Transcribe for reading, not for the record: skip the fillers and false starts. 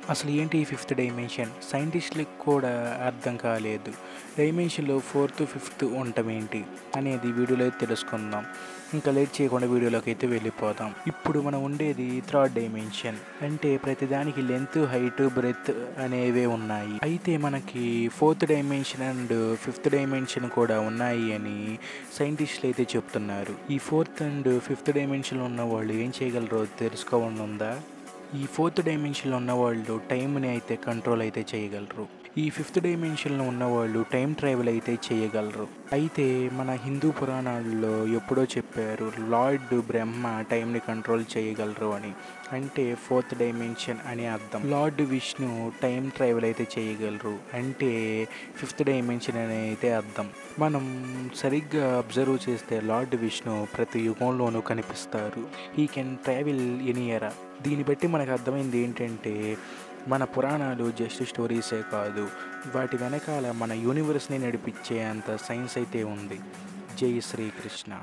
అసలు ఏంటి ఈ ఫిఫ్త్ డైమెన్షన్? సైంటిస్టులకు కూడా అర్థం కాలేదు. డైమెన్షన్‌లో ఫోర్త్, ఫిఫ్త్ ఉండటమేంటి అనేది వీడియోలో అయితే తెలుసుకుందాం. ఇంకా లేట్ చేయకుండా వీడియోలోకైతే వెళ్ళిపోదాం. ఇప్పుడు మనం ఉండేది థర్డ్ డైమెన్షన్. అంటే ప్రతిదానికి లెంత్, హైట్, బ్రెడ్త్ అనేవే ఉన్నాయి. అయితే మనకి fourth dimension and fifth dimension కూడా ఉన్నాయి అని సైంటిస్టులు అయితే చెప్తున్నారు. ఈ ఫోర్త్ అండ్ ఫిఫ్త్ డైమెన్షన్‌లో ఉన్న వాళ్ళు ఏం చేయగలరో తెలుసుకోవాలనుందా? ఈ ఫోర్త్ డైమెన్షన్‌లో ఉన్నవాళ్ళు టైమ్‌ని అయితే కంట్రోల్ అయితే చేయగలరు. ఈ ఫిఫ్త్ డైమెన్షన్‌లో ఉన్నవాళ్ళు టైమ్ ట్రావెల్ అయితే చేయగలరు. అయితే మన హిందూ పురాణాల్లో ఎప్పుడో చెప్పారు లార్డ్ బ్రహ్మ టైమ్‌ని కంట్రోల్ చేయగలరు అని. అంటే ఫోర్త్ డైమెన్షన్ అని అర్థం. లార్డ్ విష్ణు టైమ్ ట్రావెల్ అయితే చేయగలరు. అంటే ఫిఫ్త్ డైమెన్షన్ అని అయితే అర్థం. మనం సరిగ్గా అబ్జర్వ్ చేస్తే లార్డ్ విష్ణు ప్రతి యుగంలోనూ కనిపిస్తారు. హీ కెన్ ట్రావెల్ ఎనీ ఎరా. దీన్ని బట్టి మనకు అర్థమైంది ఏంటంటే మన పురాణాలు జస్ట్ స్టోరీసే కాదు, వాటి వెనకాల మన యూనివర్స్ని నడిపించే అంత సైన్స్ అయితే ఉంది. జై శ్రీకృష్ణ.